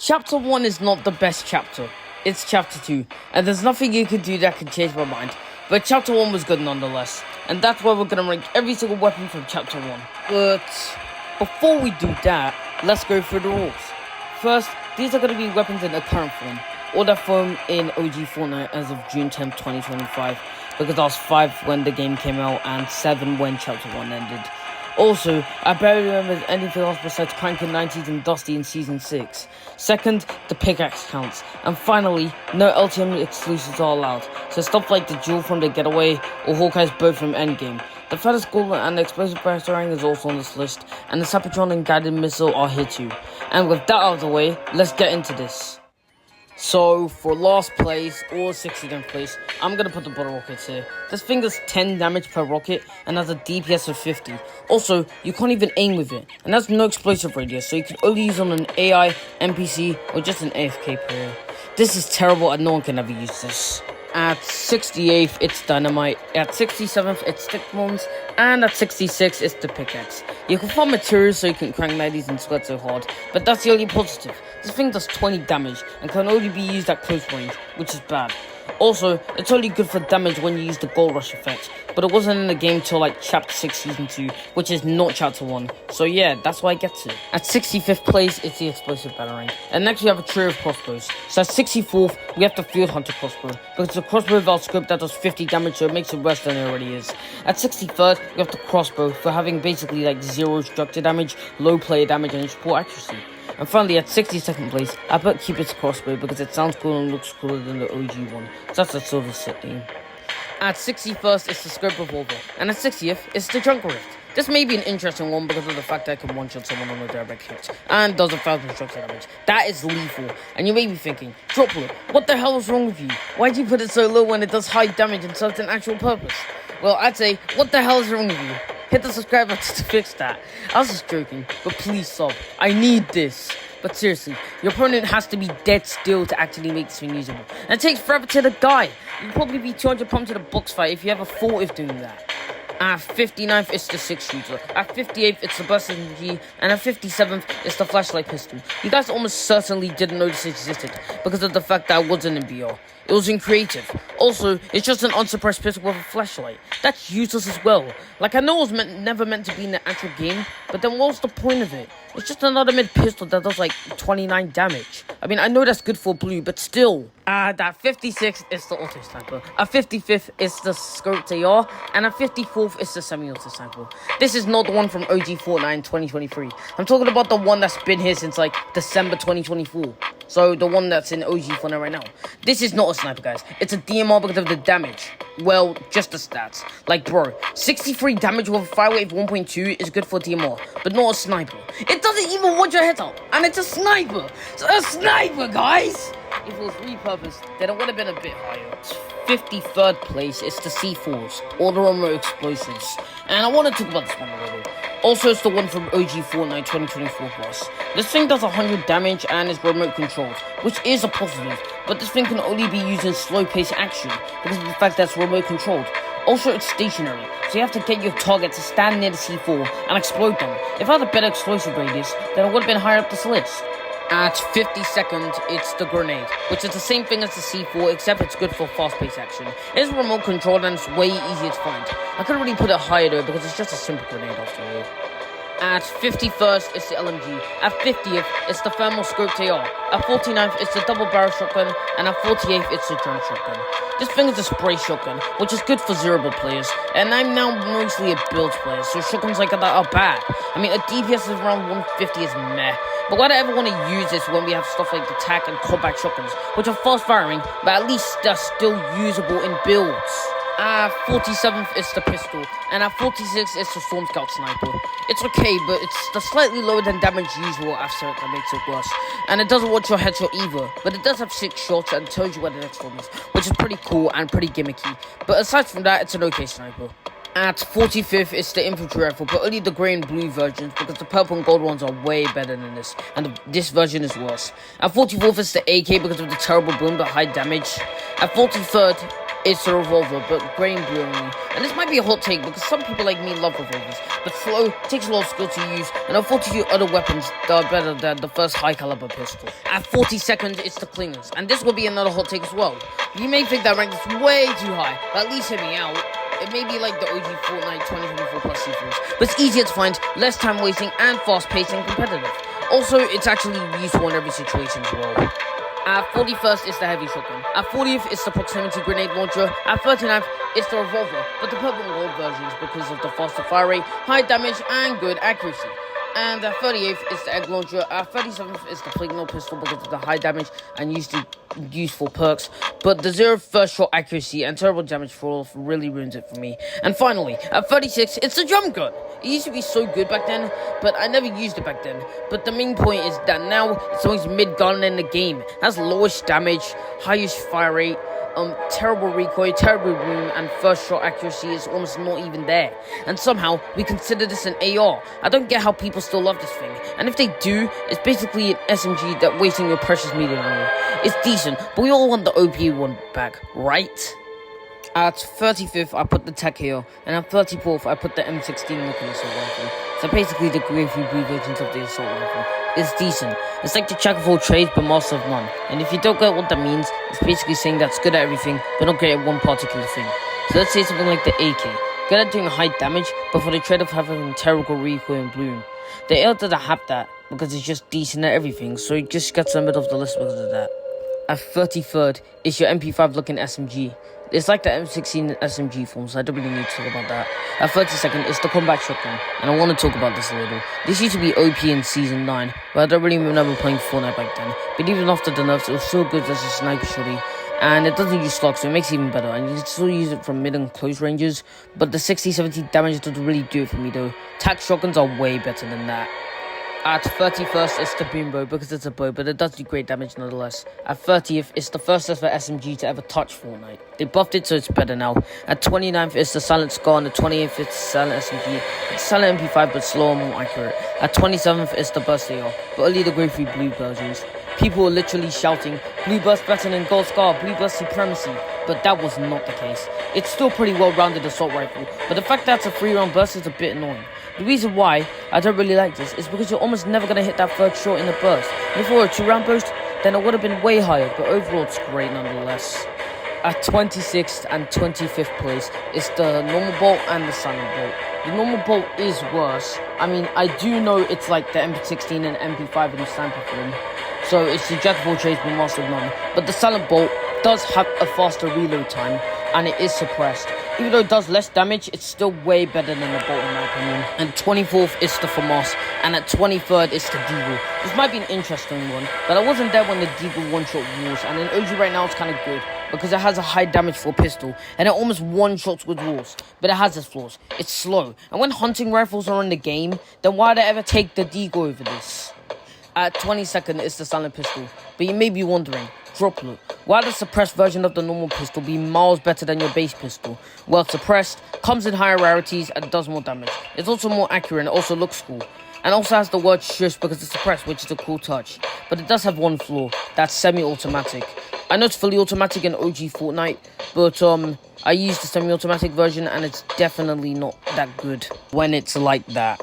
Chapter 1 is not the best chapter. It's Chapter 2, and there's nothing you can do that can change my mind. But Chapter 1 was good nonetheless, and that's why we're gonna rank every single weapon from Chapter 1. But before we do that, let's go through the rules. First, these are gonna be weapons in their current form, or their form in OG Fortnite as of June 10th, 2025, because I was 5 when the game came out and 7 when Chapter 1 ended. Also, I barely remember anything else besides Cranking 90s and Dusty in Season 6. Second, the pickaxe counts. And finally, no LTM exclusives are allowed, so stuff like the Jewel from the Getaway or Hawkeye's bow from Endgame. The Fattest Gauntlet and the Explosive Batarang is also on this list, and the Sapatron and Guided Missile are here too. And with that out of the way, let's get into this. So, for last place, or 69th place, I'm gonna put the bottle rockets here. This thing does 10 damage per rocket, and has a DPS of 50. Also, you can't even aim with it, and has no explosive radius, so you can only use on an AI, NPC, or just an AFK player. This is terrible, and no one can ever use this. At 68th, it's Dynamite. At 67th, it's Stick Bombs. And at 66, it's the Pickaxe. You can farm materials so you can crank 90s and sweat so hard, but that's the only positive. This thing does 20 damage and can only be used at close range, which is bad. Also, it's only good for damage when you use the Gold Rush effect, but it wasn't in the game till like Chapter 6 Season 2, which is not Chapter 1. So yeah, that's why I get to. At 65th place, it's the Explosive Batarang. And next we have a trio of crossbows. So at 64th, we have the Field Hunter crossbow, because it's a crossbow without scope that does 50 damage, so it makes it worse than it already is. At 63rd, we have the crossbow for having basically like 0 structure damage, low player damage, and support accuracy. And finally, at 62nd place, I put Cupid's crossbow because it sounds cool and looks cooler than the OG one. So that's a sort of set name. At 61st, it's the Scope Revolver. And at 60th, it's the Jungle Rift. This may be an interesting one because of the fact that I can one-shot someone on a direct hit and does 1,000 structure damage. That is lethal. And you may be thinking, Droplet, what the hell is wrong with you? Why'd you put it so low when it does high damage and serves an actual purpose? Well, I'd say, what the hell is wrong with you? Hit the subscribe button to fix that. I was just joking, but please sub. I need this. But seriously, your opponent has to be dead still to actually make this thing usable. And it takes forever to die. You'll probably be 200 pumped to the box fight if you ever thought of doing that. At 59th, it's the 6-shooter. At 58th, it's the Burst SMG. And at 57th, it's the Flashlight Pistol. You guys almost certainly didn't know this existed because of the fact that it wasn't in BR. It was in creative. Also, it's just an unsuppressed pistol with a flashlight. That's useless as well. Like, I know it was never meant to be in the actual game, but then what's the point of it? It's just another mid pistol that does like 29 damage. I mean, I know that's good for blue, but still. At 56th, it's the Auto Sniper. At 55th, it's the Scoped AR. And at 54th, it's the Semi-Auto Sniper. This is not the one from OG Fortnite in 2023. I'm talking about the one that's been here since like December 2024. So, the one that's in OG Fortnite right now. This is not a sniper, guys. It's a DMR because of the damage. Well, just the stats. Like, bro, 63 damage with a fire rate of 1.2 is good for DMR, but not a sniper. It doesn't even want your head up, and it's a sniper. It's a sniper, guys! If it was repurposed, then it would have been a bit higher. 53rd place is the C4s, or the remote explosives. And I want to talk about this one a little. Also, it's the one from OG Fortnite 2024 Plus. This thing does 100 damage and is remote controlled, which is a positive, but this thing can only be used in slow-paced action because of the fact that it's remote controlled. Also, it's stationary, so you have to get your target to stand near the C4 and explode them. If I had a better explosive radius, then it would have been higher up this list. At 52nd, it's the Grenade, which is the same thing as the C4, except it's good for fast-paced action. It's remote controlled and it's way easier to find. I couldn't really put it higher though because it's just a simple grenade after all. At 51st, it's the LMG. At 50th, it's the Thermal Scoped AR. At 49th, it's the Double Barrel Shotgun. And at 48th, it's the Drum Shotgun. This thing is a spray shotgun, which is good for zero-build players. And I'm now mostly a build player, so shotguns like that are bad. I mean, a DPS of around 150 is meh. But why do I ever want to use this when we have stuff like the TAC and combat shotguns, which are fast-firing, but at least they're still usable in builds? At 47th, it's the pistol, and at 46th, it's the Storm Scout Sniper. It's okay, but it's the slightly lower than damage usual after it that makes it worse. And it doesn't want your headshot either, but it does have 6 shots and tells you where the next one is, which is pretty cool and pretty gimmicky. But aside from that, it's an okay sniper. At 45th, it's the Infantry Rifle, but only the grey and blue versions, because the purple and gold ones are way better than this, and this version is worse. At 44th, it's the AK because of the terrible boom but high damage. At 43rd, It's a revolver, but grey and blue only. And this might be a hot take because some people like me love revolvers, but slow takes a lot of skill to use, and there are 42 other weapons that are better than the first high caliber pistol. At 40 seconds, it's the Clingers, and this will be another hot take as well. You may think that rank is way too high, but at least hear me out. It may be like the OG Fortnite 2024 plus sequels, but it's easier to find, less time wasting, and fast paced and competitive. Also, it's actually useful in every situation as well. At 41st, it's the heavy shotgun. At 40th, it's the proximity grenade launcher. At 39th, it's the revolver, but the purple and gold versions because of the faster fire rate, high damage, and good accuracy. And at 38th, it's the egg launcher. At 37th, it's the Flignol pistol because of the high damage and useful perks. But the zero first shot accuracy and terrible damage fall off really ruins it for me. And finally, at 36, it's the jump gun. It used to be so good back then, but I never used it back then. But the main point is that now it's always mid-gun in the game. It has lowest damage, highest fire rate, terrible recoil, terrible boom, and first shot accuracy is almost not even there. And somehow, we consider this an AR. I don't get how people still love this thing. And if they do, it's basically an SMG that wasting your precious medium ammo. It's decent, but we all want the OP one back, right? At 35th, I put the Tech Hero, and at 34th, I put the M16 looking assault rifle. So basically the grey blue versions of the assault rifle. It's decent. It's like the jack of all trades but master of none. And if you don't get what that means, it's basically saying that's good at everything but not great at one particular thing. So let's say something like the AK. Good at doing high damage, but for the trade of having terrible recoil and bloom. The AR doesn't have that because it's just decent at everything, so it just gets in the middle of the list because of that. At 33rd, it's your MP5 looking SMG. It's like the M16 SMG form, so I don't really need to talk about that. At 32nd, it's the combat shotgun, and I want to talk about this a little. This used to be OP in Season 9, but I don't really remember playing Fortnite back then. But even after the nerfs, it was so good as a sniper shotty, and it doesn't use slugs, so it makes it even better, and you can still use it from mid and close ranges, but the 60-70 damage doesn't really do it for me though. Tac shotguns are way better than that. At 31st, it's the boom bow because it's a bow, but it does do great damage nonetheless. At 30th, it's the first ever SMG to ever touch Fortnite. They buffed it so it's better now. At 29th, it's the Silent Scar, and at 28th, it's the Silent SMG. It's Silent MP5, but slower and more accurate. At 27th, it's the Burst AR, but only the grey blue versions. People were literally shouting, Blue Burst better than Gold Scar, Blue Burst supremacy, but that was not the case. It's still pretty well-rounded assault rifle, but the fact that it's a 3-round burst is a bit annoying. The reason why I don't really like this is because you're almost never going to hit that third shot in the burst. And if it were a 2-round burst, then it would have been way higher, but overall it's great nonetheless. At 26th and 25th place, it's the normal bolt and the silent bolt. The normal bolt is worse. I mean, I do know it's like the MP16 and MP5 in the sniper form, so it's the jack of all trades but master of none. But the silent bolt does have a faster reload time, and it is suppressed. Even though it does less damage, it's still way better than the bolt in my opinion. And 24th is the FAMAS, and at 23rd is the Deagle. This might be an interesting one, but I wasn't there when the Deagle one-shot walls, and in OG right now it's kind of good, because it has a high damage for a pistol, and it almost one-shots with walls, but it has its flaws. It's slow, and when hunting rifles are in the game, then why would I ever take the Deagle over this? At 22nd is the silent pistol, but you may be wondering, drop loot. Why the suppressed version of the normal pistol be miles better than your base pistol? Well, suppressed, comes in higher rarities, and does more damage. It's also more accurate and also looks cool. And also has the word shush because it's suppressed, which is a cool touch. But it does have one flaw, that's semi-automatic. I know it's fully automatic in OG Fortnite, but I used the semi-automatic version and it's definitely not that good when it's like that.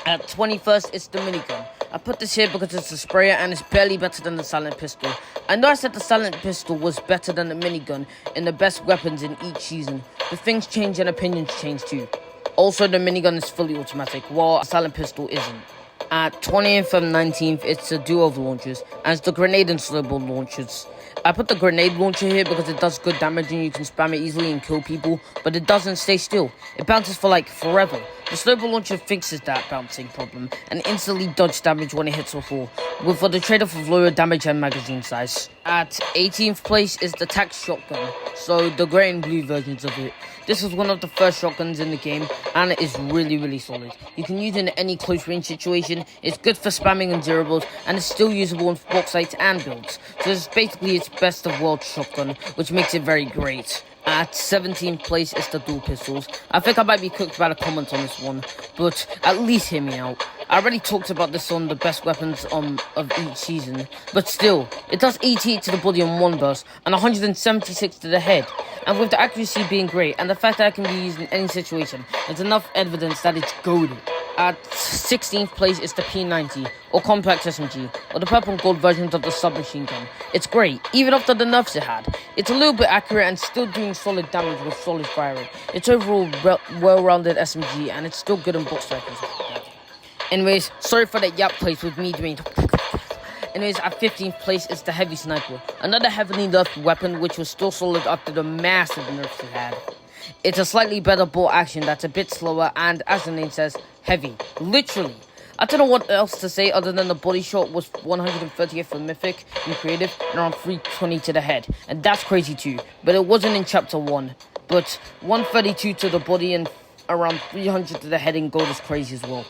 At 21st, it's the minigun. I put this here because it's a sprayer and it's barely better than the silent pistol. I know I said the silent pistol was better than the minigun in the best weapons in each season, but things change and opinions change too. Also, the minigun is fully automatic, while a silent pistol isn't. At 20th and 19th, it's a duo of launchers, and it's the grenade and snowball launchers. I put the grenade launcher here because it does good damage and you can spam it easily and kill people, but it doesn't stay still. It bounces for like forever. The snowball launcher fixes that bouncing problem and instantly dodges damage when it hits a wall, with for the trade-off of lower damage and magazine size. At 18th place is the Tac shotgun, so the grey and blue versions of it. This was one of the first shotguns in the game, and it is really solid. You can use it in any close range situation, it's good for spamming and zeroables, and it's still usable in box sights and builds. So it's basically its best of world shotgun, which makes it very great. At 17th place is the dual pistols. I think I might be cooked by the comments on this one, but at least hear me out. I already talked about this on the best weapons of each season, but still, it does 88 to the body on one burst and 176 to the head. And with the accuracy being great, and the fact that it can be used in any situation, there's enough evidence that it's goaded. At 16th place is the P90, or Compact SMG, or the purple and gold versions of the submachine gun. It's great, even after the nerfs it had. It's a little bit accurate and still doing solid damage with solid firing. It's overall well-rounded SMG, and it's still good in box strikers. Anyways, sorry for that yap place with me doing... Anyways, at 15th place is the Heavy Sniper, another heavily nerfed weapon which was still solid after the massive nerfs it had. It's a slightly better bolt action that's a bit slower and, as the name says, heavy. Literally. I don't know what else to say other than the body shot was 130th for Mythic in Creative and around 320 to the head. And that's crazy too, but it wasn't in Chapter 1. But 132 to the body and around 300 to the head in Gold is crazy as well.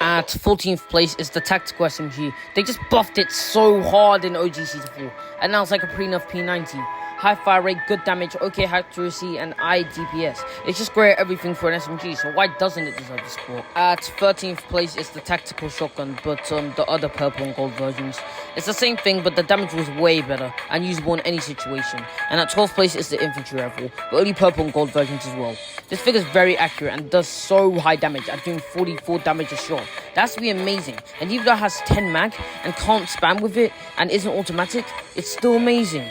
At 14th place is the Tactical SMG. They just buffed it so hard in OG Season 4. And now it's like a pre-nerf P90. High fire rate, good damage, okay accuracy, and high DPS. It's just great at everything for an SMG, so why doesn't it deserve the support? At 13th place is the Tactical Shotgun, but the other purple and gold versions. It's the same thing, but the damage was way better and usable in any situation. And at 12th place is the Infantry Rifle, but only purple and gold versions as well. This figure's very accurate and does so high damage at doing 44 damage a shot. That has to be amazing. And even though it has 10 mag and can't spam with it and isn't automatic, it's still amazing.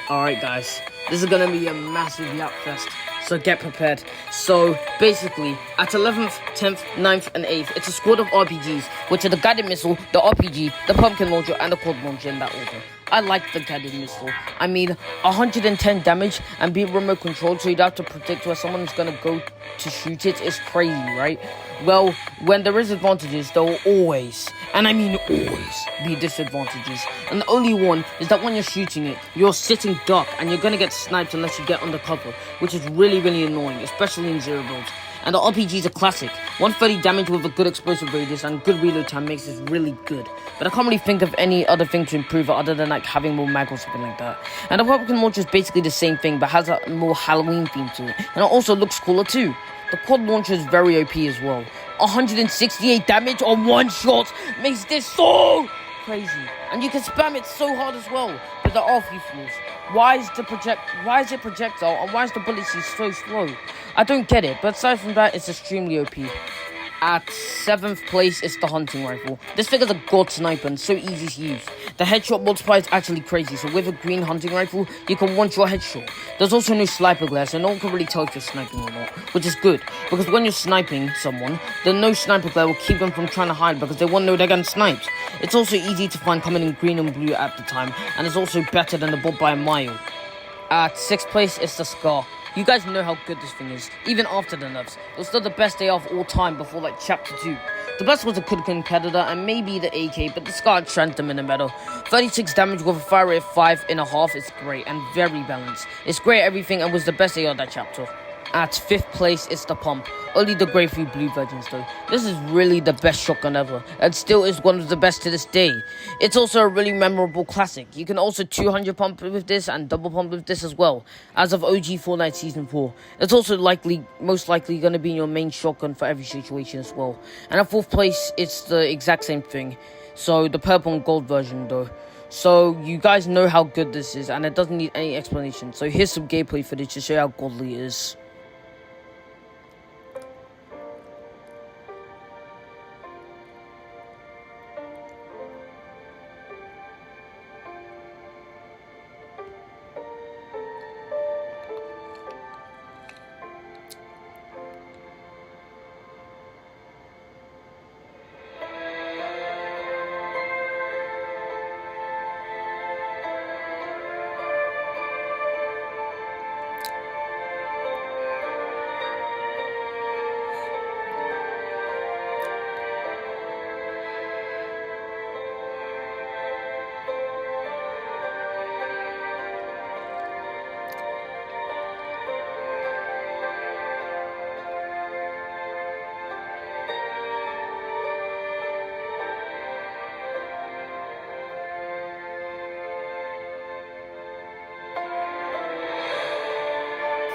Alright guys, this is gonna be a massive yap fest, so get prepared. So basically, at 11th, 10th, 9th and 8th, it's a squad of RPGs, which are the Guided Missile, the RPG, the Pumpkin Launcher and the Quad Launcher in that order. I like the Guided Missile. I mean, 110 damage and being remote controlled, so you'd have to predict where someone's gonna go to shoot it. It's crazy, right? Well, when there is advantages, there will always, and I mean always, be disadvantages. And the only one is that when you're shooting it, you're sitting duck and you're gonna get sniped unless you get undercover, which is really, really annoying, especially in zero builds. And the RPG is a classic. 130 damage with a good explosive radius and good reload time makes this really good. But I can't really think of any other thing to improve it other than like having more mag or something like that. And the Pumpkin Launcher is basically the same thing but has a more Halloween theme to it. And it also looks cooler too. The Quad Launcher is very OP as well. 168 damage on one shot makes this so crazy. And you can spam it so hard as well. But there are a few flaws. Why is it projectile and why is the bullet so slow? I don't get it, but aside from that, it's extremely OP. At 7th place is the Hunting Rifle. This figure's a god sniper and so easy to use. The headshot multiplier is actually crazy, so with a green Hunting Rifle, you can one-shot headshot. There's also no sniper glare, so no one can really tell if you're sniping or not, which is good, because when you're sniping someone, the no sniper glare will keep them from trying to hide because they won't know they're getting sniped. It's also easy to find coming in green and blue at the time, and it's also better than the bot by a mile. At 6th place is the Scar. You guys know how good this thing is, even after the nerfs. It was still the best AR of all time before like Chapter 2. The best was a good competitor and maybe the AK, but the Scar tranced them in the middle. 36 damage with a fire rate of 5.5 is great and very balanced. It's great at everything and was the best AR that chapter. At 5th place is the Pump. Only the grey 3 blue versions though. This is really the best shotgun ever, and still is one of the best to this day. It's also a really memorable classic. You can also 200 pump with this and double pump with this as well, as of OG Fortnite Season 4. It's also most likely going to be your main shotgun for every situation as well. And at 4th place, it's the exact same thing. So the purple and gold version though. So you guys know how good this is, and it doesn't need any explanation. So here's some gameplay footage to show you how godly it is.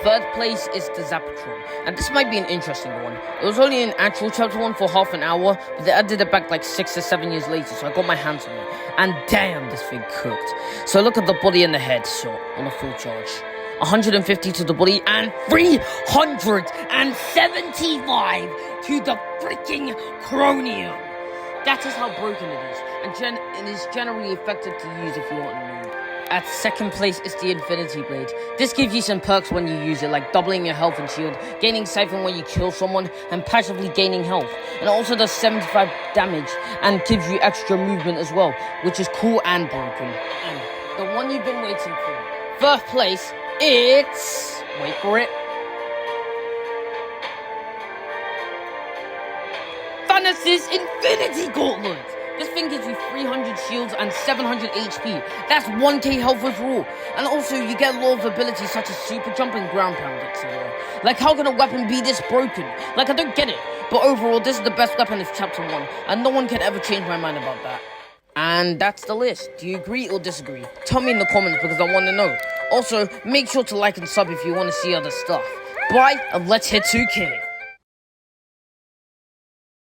Third place is the Zapatron, and this might be an interesting one. It was only in actual Chapter 1 for half an hour, but they added it back like 6 or 7 years later, so I got my hands on it. And damn, this thing cooked. So look at the body and the head shot on a full charge. 150 to the body, and 375 to the freaking cranium. That is how broken it is, and it is generally effective to use if you want to know. At second place is the Infinity Blade. This gives you some perks when you use it, like doubling your health and shield, gaining Siphon when you kill someone, and passively gaining health. And it also does 75 damage and gives you extra movement as well, which is cool and broken. And the one you've been waiting for. First place, it's... wait for it. Thanos' Infinity Gauntlet! This thing gives you 300 shields and 700 HP. That's 1k health overall. And also, you get a lot of abilities such as super jump and ground pound, etc. Like, how can a weapon be this broken? Like, I don't get it. But overall, this is the best weapon of Chapter 1. And no one can ever change my mind about that. And that's the list. Do you agree or disagree? Tell me in the comments because I want to know. Also, make sure to like and sub if you want to see other stuff. Bye, and let's hit 2k.